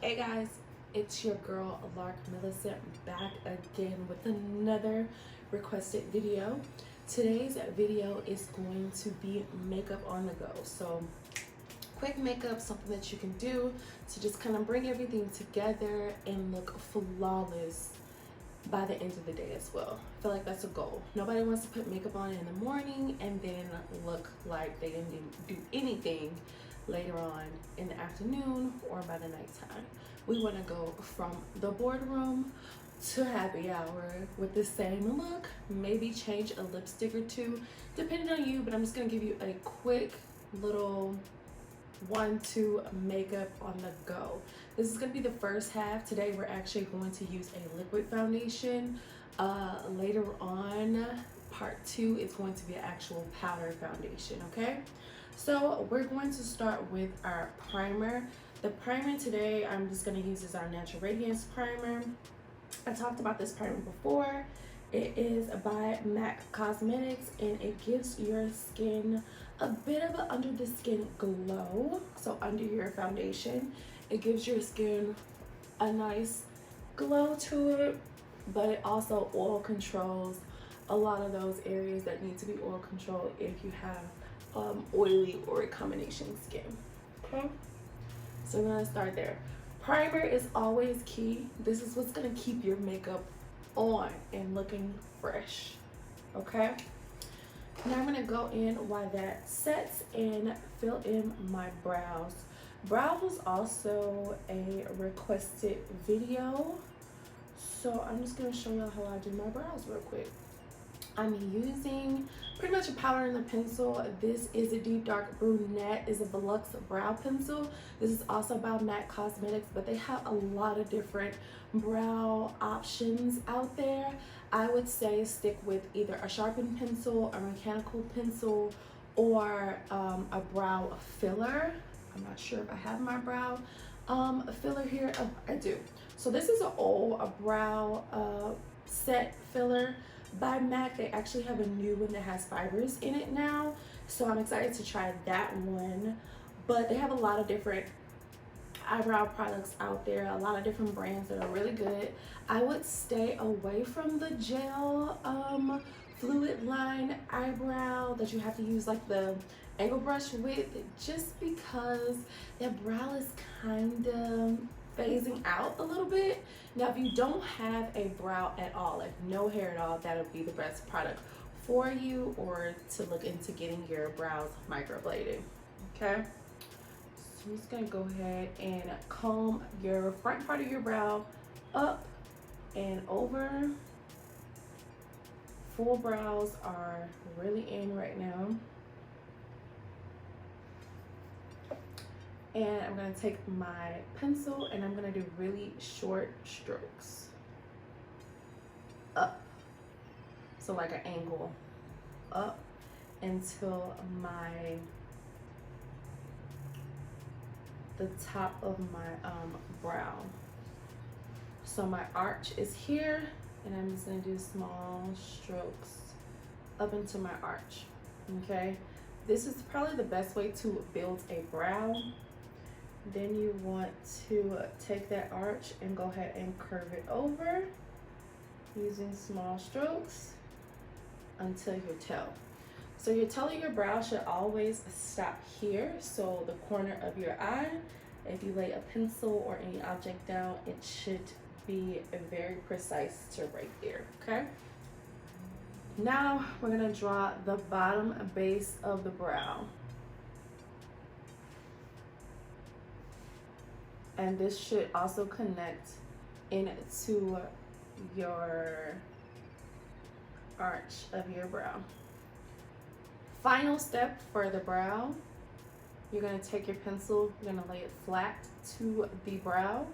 Hey guys, it's your girl Lark Millicent back again with another requested video. Today's video is going to be makeup on the go. So quick makeup, something that you can do to just kind of bring everything together and look flawless by the end of the day as well. I feel like that's a goal. Nobody wants to put makeup on in the morning and then look like they didn't do anything later on in the afternoon or by the nighttime. We want to go from the boardroom to happy hour with the same look, maybe change a lipstick or two depending on you, but I'm just going to give you a quick little 1-2 makeup on the go. This is going to be the first half. Today we're actually going to use a liquid foundation. Later on, part 2 is going to be an actual powder foundation. Okay, so we're going to start with our primer. The primer today I'm just going to use is our Natural Radiance primer. I talked about this primer before. It is by MAC Cosmetics and it gives your skin a bit of an under the skin glow. So under your foundation, it gives your skin a nice glow to it, but it also oil controls a lot of those areas that need to be oil controlled if you have oily or a combination skin. Okay, so we're gonna start there. Primer is always key. This is what's gonna keep your makeup on and looking fresh. Okay, now I'm gonna go in while that sets and fill in my brows. Brows was also a requested video, so I'm just gonna show y'all how I do my brows real quick. I'm using pretty much a powder and a pencil. This is a Deep Dark Brunette, is a Velux brow pencil. This is also by MAC Cosmetics, but they have a lot of different brow options out there. I would say stick with either a sharpened pencil, a mechanical pencil, or a brow filler. I'm not sure if I have my brow filler here. Oh, I do. So this is a brow set filler by MAC. They actually have a new one that has fibers in it now, so I'm excited to try that one. But they have a lot of different eyebrow products out there, a lot of different brands that are really good. I would stay away from the gel fluid line eyebrow that you have to use like the angle brush with, just because that brow is kind of phasing out a little bit. Now if you don't have a brow at all, like no hair at all, that'll be the best product for you, or to look into getting your brows microbladed. Okay, so I'm just gonna go ahead and comb your front part of your brow up and over. Full brows are really in right now. And I'm gonna take my pencil and I'm gonna do really short strokes up. So like an angle up until the top of my brow. So my arch is here and I'm just gonna do small strokes up into my arch. Okay, this is probably the best way to build a brow. Then you want to take that arch and go ahead and curve it over using small strokes until your toe. So your toe of your brow should always stop here, so the corner of your eye. If you lay a pencil or any object down, it should be very precise to right there. Okay, now we're gonna draw the bottom base of the brow. And this should also connect into your arch of your brow. Final step for the brow, you're gonna take your pencil, you're gonna lay it flat to the brow,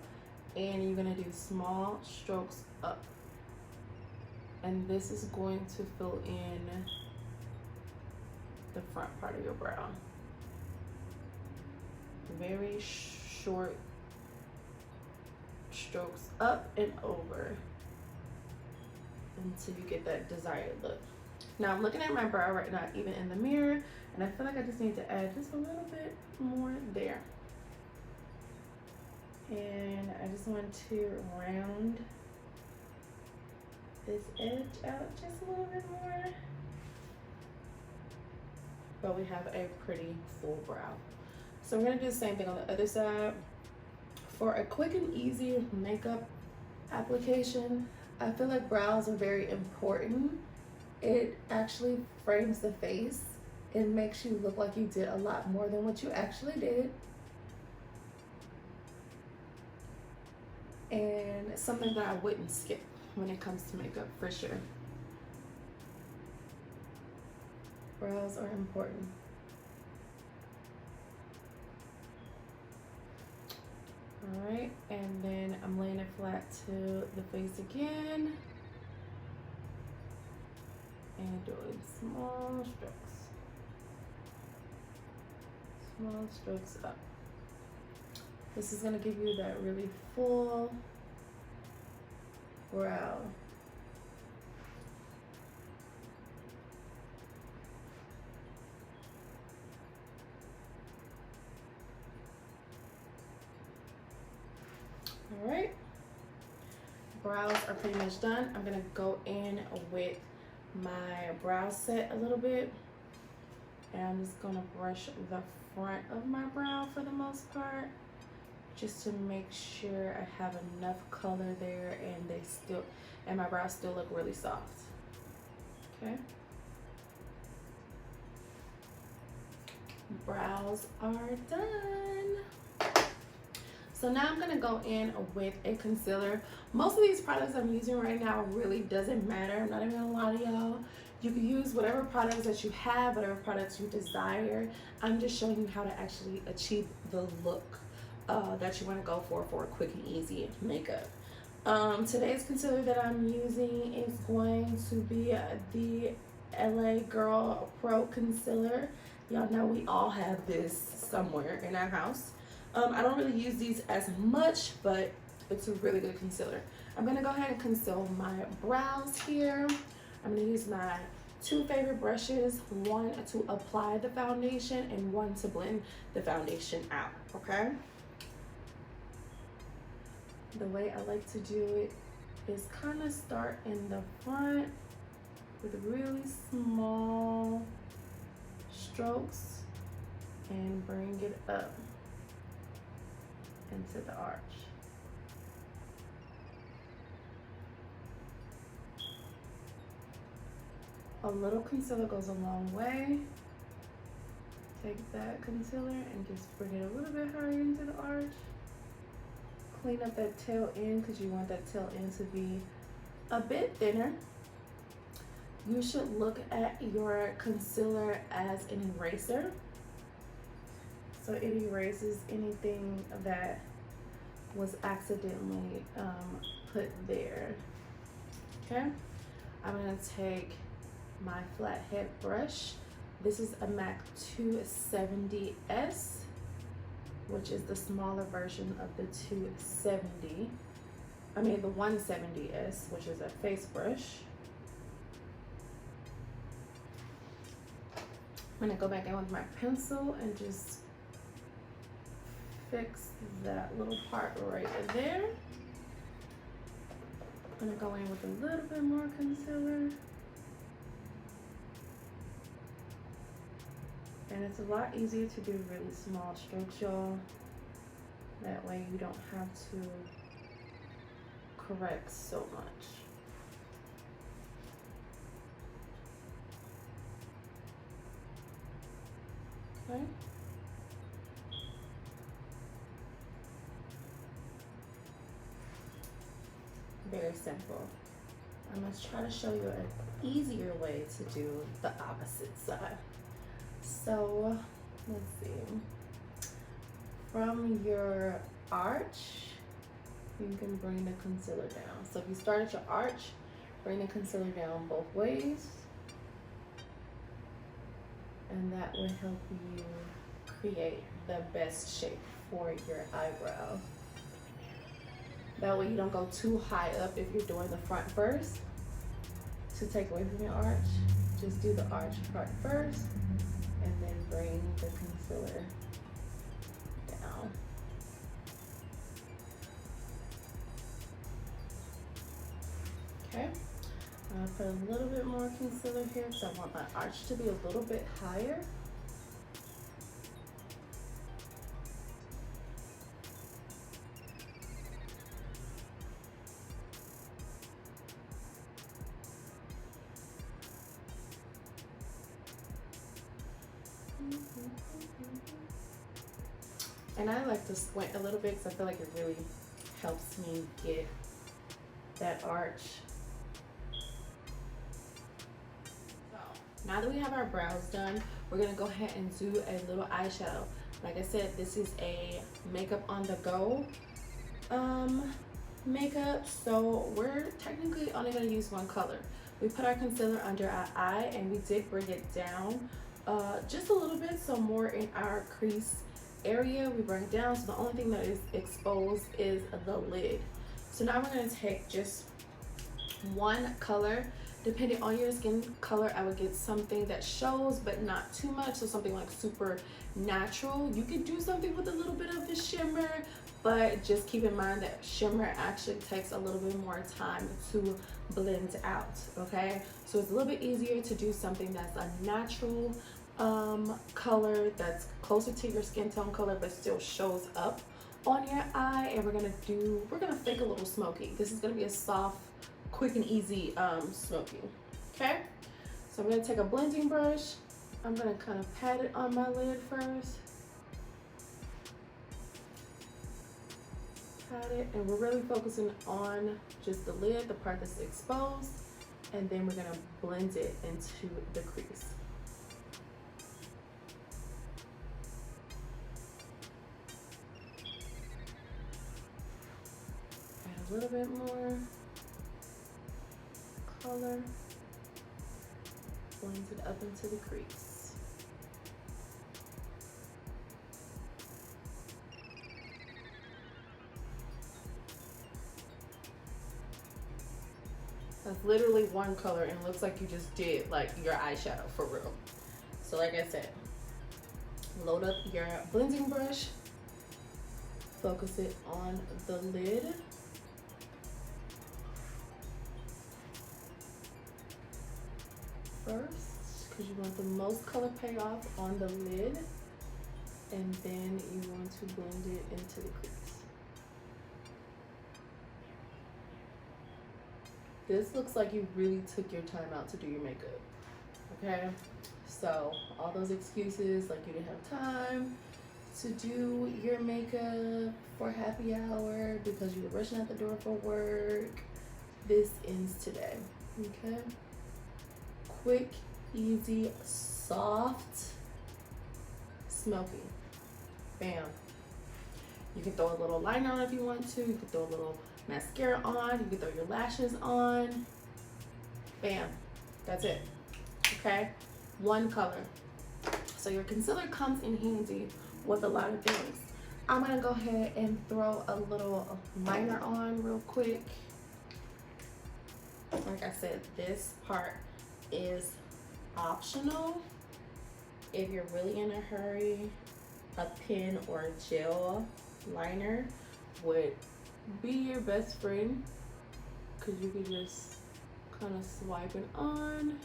and you're gonna do small strokes up. And this is going to fill in the front part of your brow. Very short strokes up and over until you get that desired look. Now I'm looking at my brow right now, even in the mirror, and I feel like I just need to add just a little bit more there. And I just want to round this edge out just a little bit more. But we have a pretty full brow. So we're gonna do the same thing on the other side. For a quick and easy makeup application, I feel like brows are very important. It actually frames the face. It makes you look like you did a lot more than what you actually did. And something that I wouldn't skip when it comes to makeup, for sure. Brows are important. All right, and then I'm laying it flat to the face again and doing small strokes up. This is gonna give you that really full brow. All right, brows are pretty much done. I'm gonna go in with my brow set a little bit, and I'm just gonna brush the front of my brow for the most part, just to make sure I have enough color there and my brows still look really soft. Okay. Brows are done. So now I'm gonna go in with a concealer. Most of these products I'm using right now really doesn't matter. I'm not even gonna lie to y'all. You can use whatever products that you have, whatever products you desire. I'm just showing you how to actually achieve the look that you wanna go for a quick and easy makeup. Today's concealer that I'm using is going to be the LA Girl Pro Concealer. Y'all know we all have this somewhere in our house. I don't really use these as much, but it's a really good concealer. I'm gonna go ahead and conceal my brows here. I'm gonna use my two favorite brushes, one to apply the foundation and one to blend the foundation out, okay? The way I like to do it is kind of start in the front with really small strokes and bring it up into the arch. A little concealer goes a long way. Take that concealer and just bring it a little bit higher into the arch. Clean up that tail end because you want that tail end to be a bit thinner. You should look at your concealer as an eraser. So it erases anything that was accidentally put there. Okay, I'm gonna take my flathead brush. This is a MAC 270S, which is the smaller version of the 170S, which is a face brush. I'm gonna go back in with my pencil and just fix that little part right there. I'm gonna go in with a little bit more concealer. And it's a lot easier to do really small strokes, y'all. That way you don't have to correct so much. Okay. Very simple. I'm gonna try to show you an easier way to do the opposite side. So let's see. From your arch, you can bring the concealer down. So if you start at your arch, bring the concealer down both ways. And that will help you create the best shape for your eyebrow. That way you don't go too high up if you're doing the front first to take away from your arch. Just do the arch part first and then bring the concealer down. gonna put a little bit more concealer here because I want my arch to be a little bit higher. And I like to squint a little bit because I feel like it really helps me get that arch. So now that we have our brows done, we're gonna go ahead and do a little eyeshadow. Like I said, this is a makeup on the go makeup, so we're technically only gonna use one color. We put our concealer under our eye and we did bring it down just a little bit, so more in our crease area. We bring it down, so the only thing that is exposed is the lid. So now we're going to take just one color. Depending on your skin color, I would get something that shows but not too much, so something like super natural. You could do something with a little bit of the shimmer, but just keep in mind that shimmer actually takes a little bit more time to blend out. Okay, so it's a little bit easier to do something that's a natural color that's closer to your skin tone color but still shows up on your eye. And we're gonna fake a little smoky. This is gonna be a soft, quick and easy smoky. Okay, so I'm gonna take a blending brush. I'm gonna kind of pat it on my lid first, pat it, and we're really focusing on just the lid, the part that's exposed, and then we're gonna blend it into the crease. A little bit more color, blends it up into the crease. That's literally one color and it looks like you just did like your eyeshadow for real. So like I said, load up your blending brush, focus it on the lid. First, because you want the most color payoff on the lid, and then you want to blend it into the crease. This looks like you really took your time out to do your makeup. Okay, so all those excuses like you didn't have time to do your makeup for happy hour because you were rushing out the door for work, this ends today. Okay, quick, easy, soft, smoky. Bam. You can throw a little liner on if you want to. You can throw a little mascara on. You can throw your lashes on. Bam. That's it. Okay? One color. So your concealer comes in handy with a lot of things. I'm going to go ahead and throw a little liner on real quick. Like I said, this part is optional. If you're really in a hurry, a pen or a gel liner would be your best friend because you can just kind of swipe it on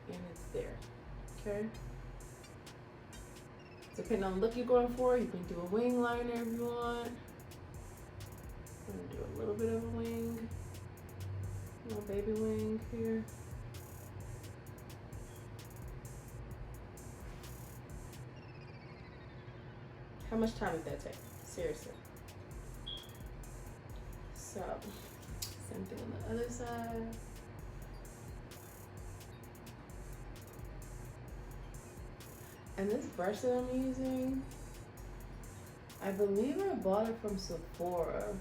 and it's there. Okay, depending on the look you're going for, you can do a wing liner if you want. I'm gonna do a little bit of a wing, a little baby wing here. How much time did that take? Seriously. So, same thing on the other side. And this brush that I'm using, I believe I bought it from Sephora.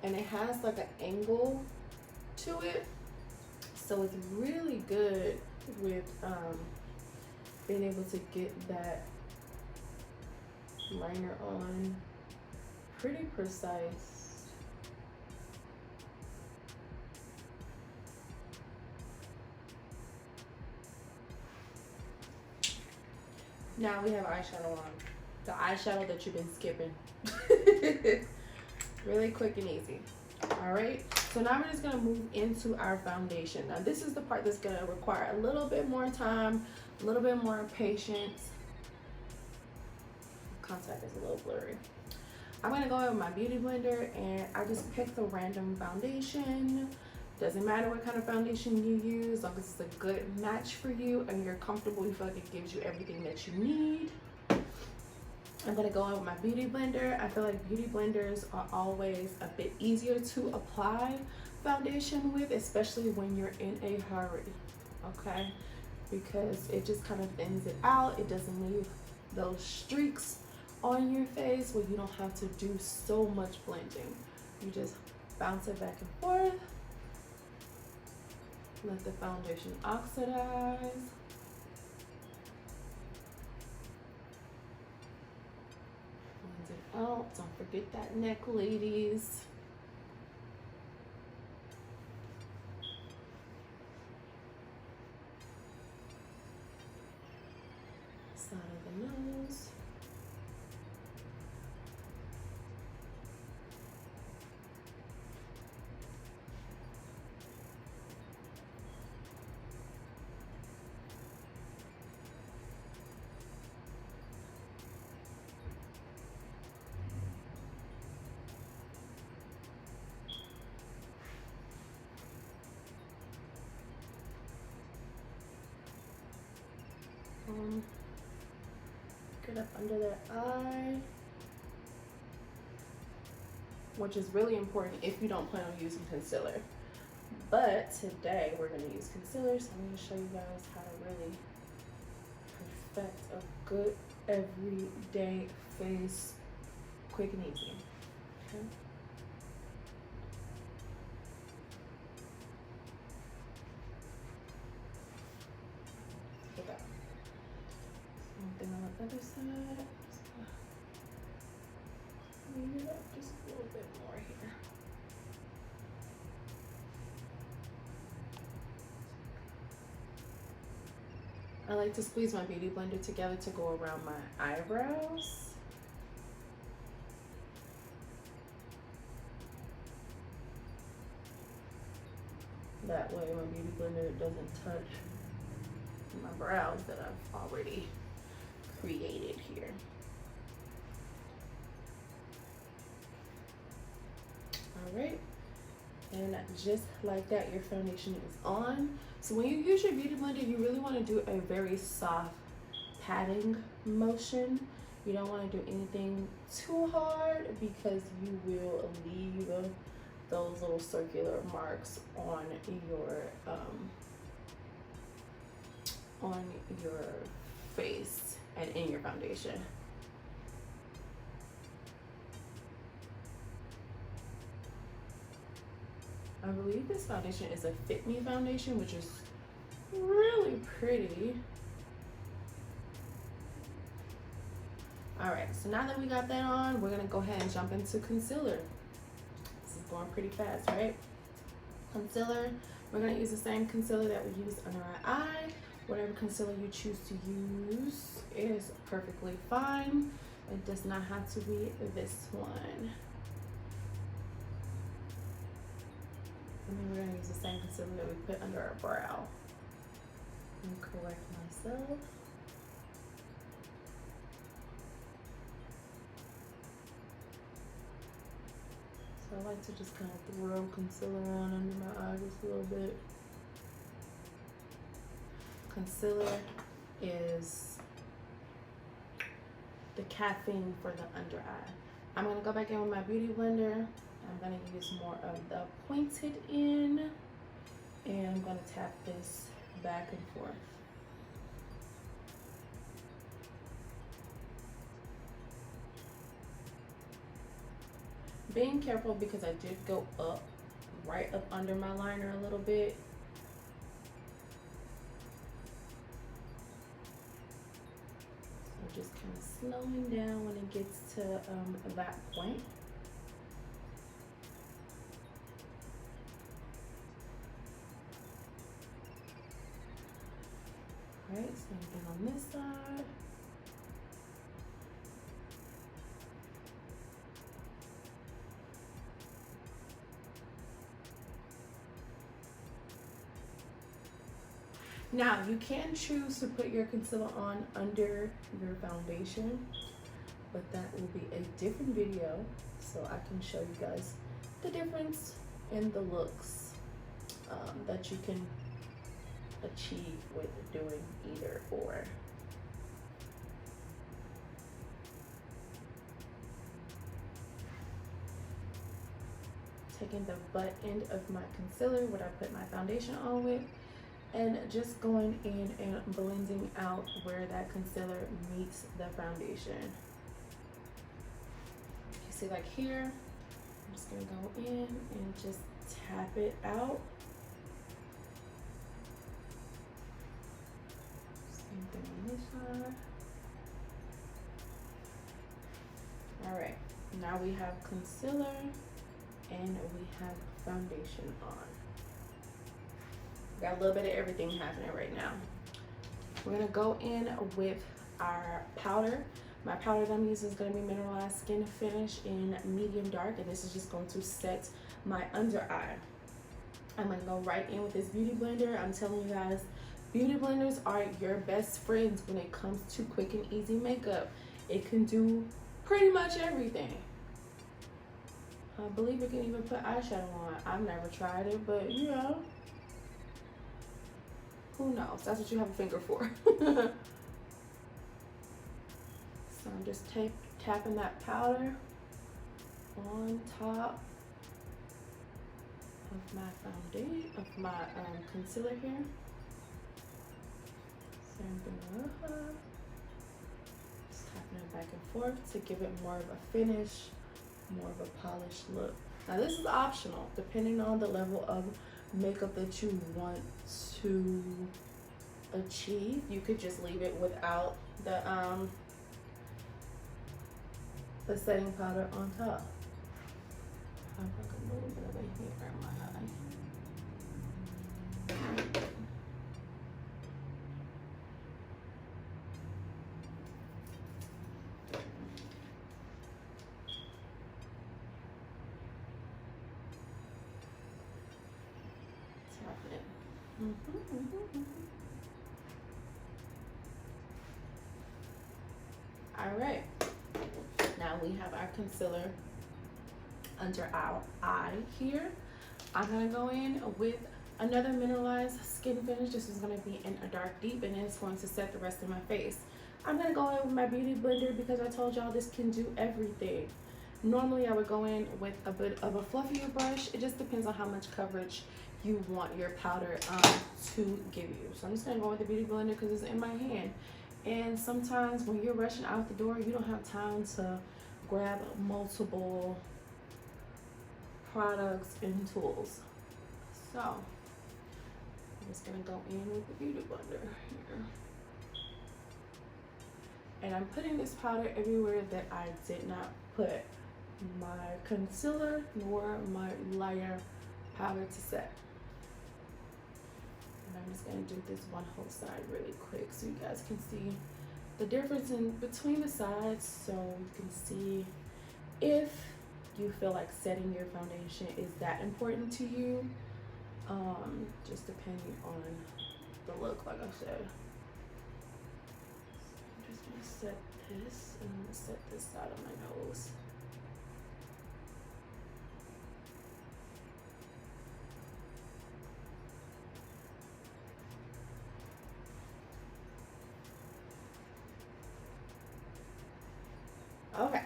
And it has like an angle to it. So it's really good with being able to get that liner on pretty precise. Now we have eyeshadow on. The eyeshadow that you've been skipping. Really quick and easy. Alright, So now we're just gonna move into our foundation. Now this is the part that's gonna require a little bit more time, a little bit more patience. Contact is a little blurry. I'm gonna go in with my beauty blender and I just picked a random foundation. Doesn't matter what kind of foundation you use, as long as it's a good match for you and you're comfortable, you feel like it gives you everything that you need. I'm gonna go in with my beauty blender. I feel like beauty blenders are always a bit easier to apply foundation with, especially when you're in a hurry, okay? Because it just kind of thins it out. It doesn't leave those streaks on your face where you don't have to do so much blending. You just bounce it back and forth. Let the foundation oxidize. Blend it out. Don't forget that neck, ladies. Side of the nose. Get up under their eye, which is really important if you don't plan on using concealer. But today we're going to use concealer, so I'm going to show you guys how to really perfect a good everyday face, quick and easy. Okay. Same thing on the other side. Leave it up just a little bit more here. I like to squeeze my beauty blender together to go around my eyebrows. That way my beauty blender doesn't touch my brows that I've already created here. All right, and just like that, your foundation is on. So when you use your beauty blender, you really want to do a very soft patting motion. You don't want to do anything too hard because you will leave those little circular marks on your face and in your foundation. I believe this foundation is a Fit Me foundation, which is really pretty. All right, so now that we got that on, we're gonna go ahead and jump into concealer. This is going pretty fast, right? Concealer, we're gonna use the same concealer that we used under our eye. Whatever concealer you choose to use is perfectly fine. It does not have to be this one. And then we're gonna use the same concealer that we put under our brow. And correct myself. So I like to just kind of throw concealer on under my eye just a little bit. Concealer is the caffeine for the under eye. I'm gonna go back in with my beauty blender. I'm gonna use more of the pointed end, and I'm gonna tap this back and forth. Being careful because I did go up, right up under my liner a little bit. So just kind of slowing down when it gets to that point. All right, same thing on this side. Now, you can choose to put your concealer on under your foundation, but that will be a different video, so I can show you guys the difference in the looks that you can achieve with doing either or. Taking the butt end of my concealer, what I put my foundation on with, and just going in and blending out where that concealer meets the foundation. You see, like here, I'm just gonna go in and just tap it out. Same thing on this side. All right, now we have concealer and we have foundation on. Got a little bit of everything happening right now. We're gonna go in with our powder. My powder that I'm using is gonna be Mineralized Skin Finish in medium dark, and this is just going to set my under eye. I'm gonna go right in with this beauty blender. I'm telling you guys, beauty blenders are your best friends when it comes to quick and easy makeup. It can do pretty much everything. I believe it can even put eyeshadow on. I've never tried it, but you know, who knows? That's what you have a finger for. So I'm just tapping that powder on top of my foundation, of my concealer here. Same thing with her. Just tapping it back and forth to give it more of a finish, more of a polished look. Now this is optional, depending on the level of makeup that you want to achieve. You could just leave it without the setting powder on top. I have like a little bit of a hair in my eye. Tapping it. All right. Now we have our concealer under our eye here. I'm gonna go in with another Mineralized Skin Finish. This is gonna be in a dark deep, and it's going to set the rest of my face. I'm gonna go in with my beauty blender because I told y'all this can do everything. Normally I would go in with a bit of a fluffier brush. It just depends on how much coverage you want your powder to give you. So I'm just gonna go with the beauty blender because it's in my hand. And sometimes when you're rushing out the door, you don't have time to grab multiple products and tools. So I'm just gonna go in with the beauty blender here. And I'm putting this powder everywhere that I did not put my concealer nor my lighter powder to set. And I'm just gonna do this one whole side really quick so you guys can see the difference in between the sides, so you can see if you feel like setting your foundation is that important to you. Just depending on the look, like I said. So I'm just gonna set this, and I'm gonna set this side of my nose. Okay,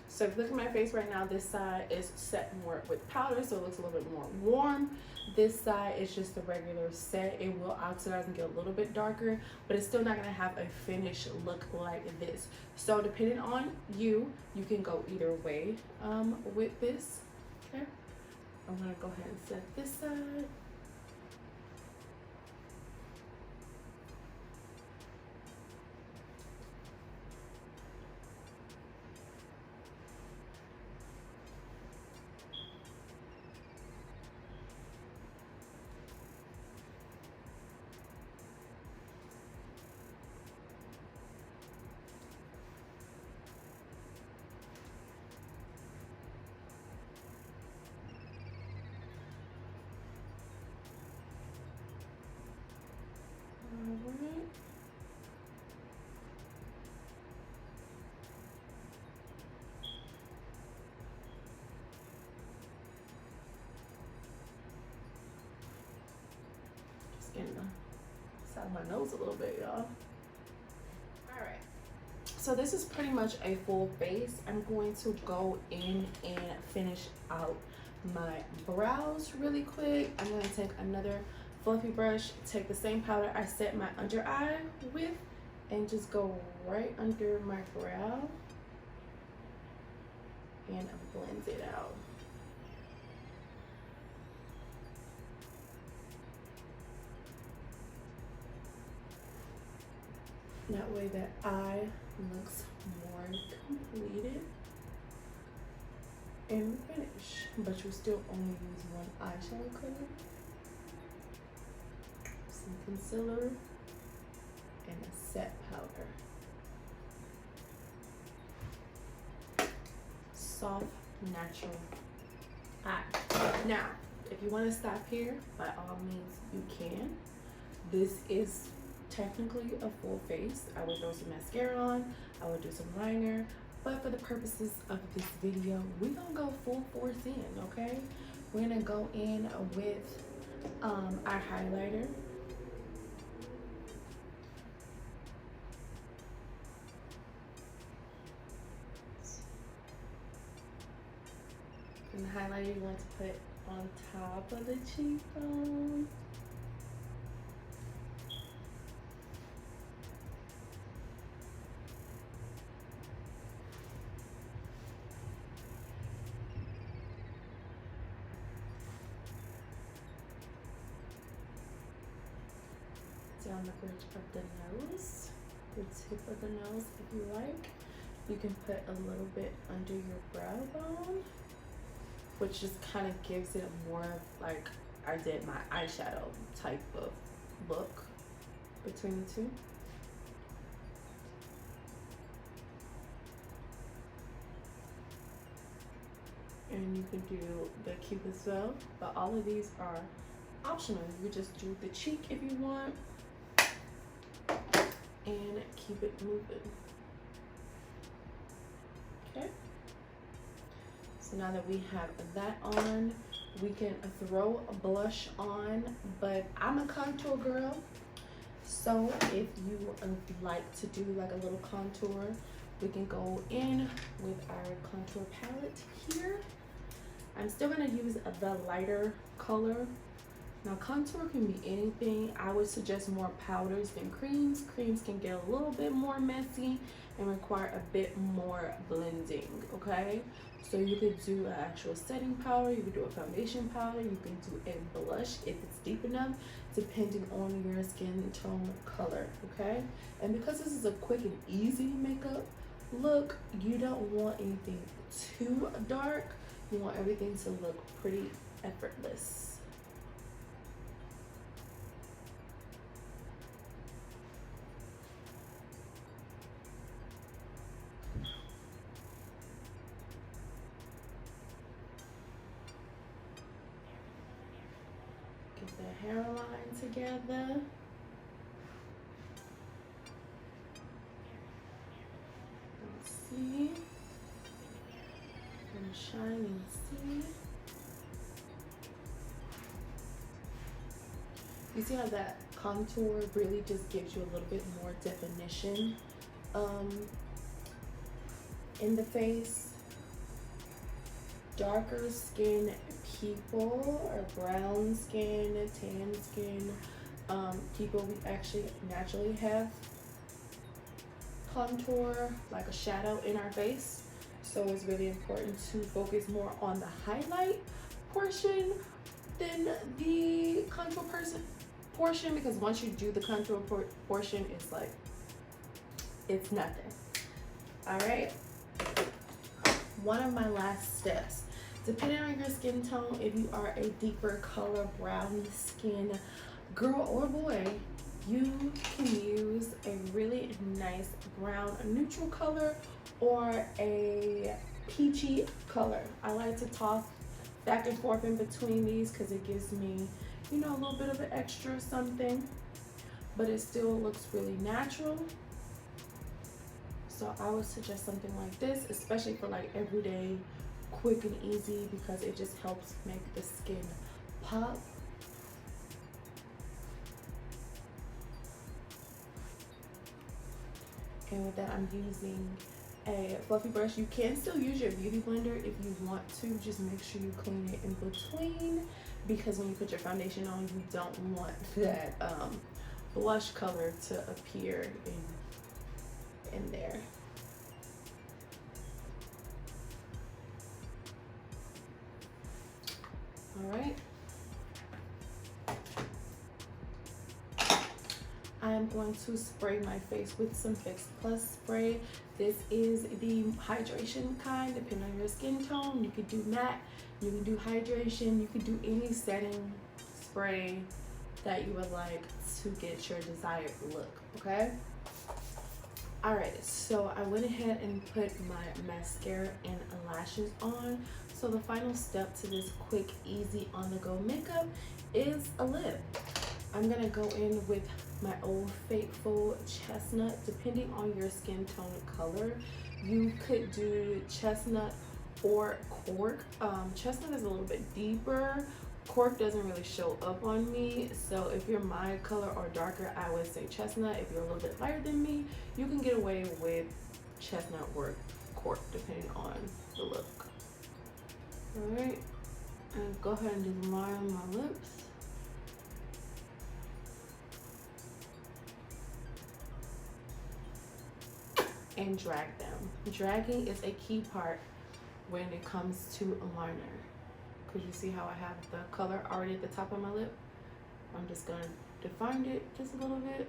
so if you look at my face right now, this side is set more with powder, so it looks a little bit more warm. This side is just a regular set. It will oxidize and get a little bit darker, but it's still not gonna have a finished look like this. So depending on you, you can go either way with this. Okay, I'm gonna go ahead and set this side. getting inside my nose a little bit, y'all. All right. So this is pretty much a full face. I'm going to go in and finish out my brows really quick. I'm going to take another fluffy brush, take the same powder I set my under eye with, and just go right under my brow and blend it out. That way that eye looks more completed and finished, but you still only use one eyeshadow color, some concealer, and a set powder. Soft, natural eye. Now, if you want to stop here, by all means you can. This is technically a full face. I would throw some mascara on, I would do some liner, but for the purposes of this video, we're gonna go full force in, okay? We're gonna go in with our highlighter. And the highlighter you want to put on top of the cheekbone. Down the bridge of the nose, the tip of the nose if you like. You can put a little bit under your brow bone, which just kind of gives it a more like I did my eyeshadow type of look between the two. And you can do the cupid bow, but all of these are optional. You just do the cheek if you want and keep it moving. Okay, so now that we have that on, we can throw a blush on, but I'm a contour girl, so if you like to do like a little contour, we can go in with our contour palette here. I'm still gonna use the lighter color. Now contour can be anything. I would suggest more powders than creams. Creams can get a little bit more messy and require a bit more blending, okay? So you could do an actual setting powder, you could do a foundation powder, you can do a blush if it's deep enough, depending on your skin tone color, okay? And because this is a quick and easy makeup look, you don't want anything too dark. You want everything to look pretty effortless. Get the hairline together. Let's see. And shine and see. You see how that contour really just gives you a little bit more definition in the face. Darker skin people, or brown skin, tan skin people, we actually naturally have contour, like a shadow in our face. So it's really important to focus more on the highlight portion than the contour portion, because once you do the contour portion, it's like, it's nothing. All right. One of my last steps, depending on your skin tone, if you are a deeper color brown skin girl or boy, you can use a really nice brown neutral color or a peachy color. I like to toss back and forth in between these because it gives me, you know, a little bit of an extra something, but it still looks really natural. So I would suggest something like this, especially for like everyday, quick and easy, because it just helps make the skin pop. And with that, I'm using a fluffy brush. You can still use your beauty blender if you want to. Just make sure you clean it in between, because when you put your foundation on, you don't want that blush color to appear in there. All right. I am going to spray my face with some Fix Plus spray. This is the hydration kind, depending on your skin tone. You could do matte, you can do hydration, you could do any setting spray that you would like to get your desired look, okay? All right, so I went ahead and put my mascara and lashes on. So the final step to this quick, easy, on-the-go makeup is a lip. I'm gonna go in with my Old Faithful Chestnut. Depending on your skin tone color, you could do chestnut or cork. Chestnut is a little bit deeper. Cork doesn't really show up on me, so if you're my color or darker, I would say chestnut. If you're a little bit lighter than me, you can get away with chestnut or cork, depending on the look. All right, and go ahead and just line my lips. And drag them. Dragging is a key part when it comes to a liner, because you see how I have the color already at the top of my lip. I'm just gonna define it just a little bit.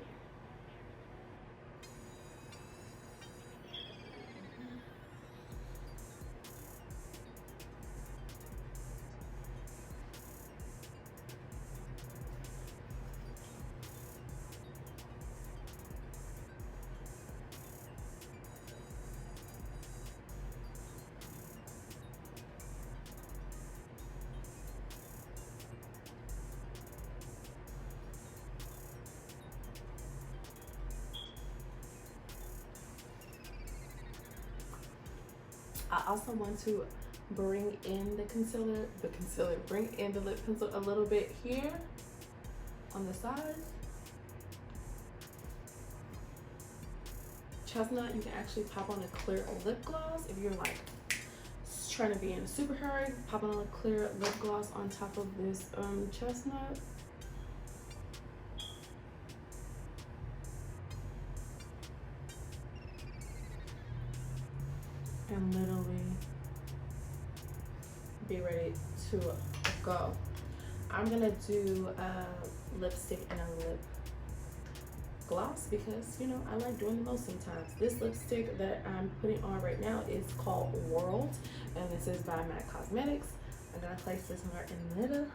I also want to bring in the concealer, bring in the lip pencil a little bit here on the sides. Chestnut, you can actually pop on a clear lip gloss. If you're like trying to be in a super hurry, pop on a clear lip gloss on top of this chestnut. And literally be ready to go. I'm gonna do a lipstick and a lip gloss because, you know, I like doing the most sometimes. This lipstick that I'm putting on right now is called World, and this is by MAC Cosmetics. I'm gonna place this right in the middle.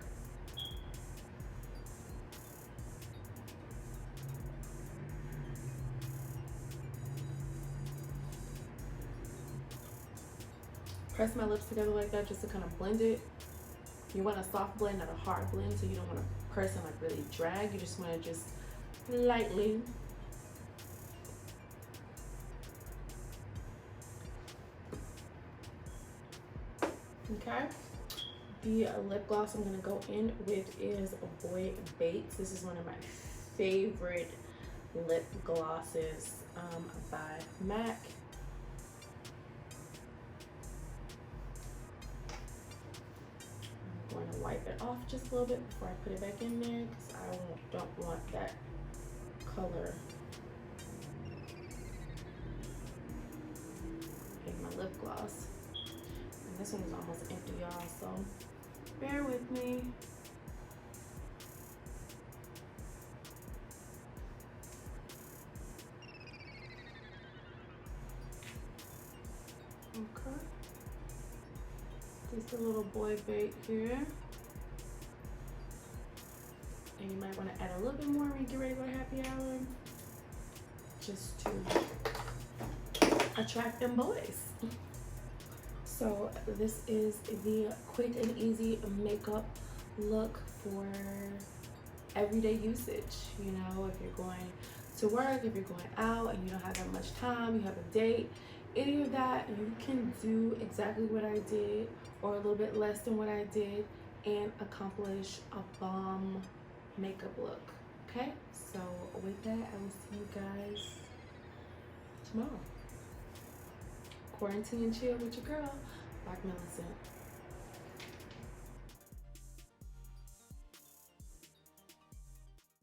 Press my lips together like that just to kind of blend it. You want a soft blend, not a hard blend, so you don't want to press and like really drag. You just want to just lightly. Okay. The lip gloss I'm going to go in with is Boy Bates. This is one of my favorite lip glosses by MAC. I'm going to wipe it off just a little bit before I put it back in there because I don't want that color in my lip gloss. And this one is almost empty, y'all, so bear with me. Okay. Just a little Boy Bait here. And you might want to add a little bit more when you get ready for happy hour. Just to attract them boys. So this is the quick and easy makeup look for everyday usage. You know, if you're going to work, if you're going out and you don't have that much time, you have a date, any of that, you can do exactly what I did or a little bit less than what I did and accomplish a bomb makeup look. Okay, so with that, I will see you guys tomorrow. Quarantine and chill with your girl, Lark Millicent.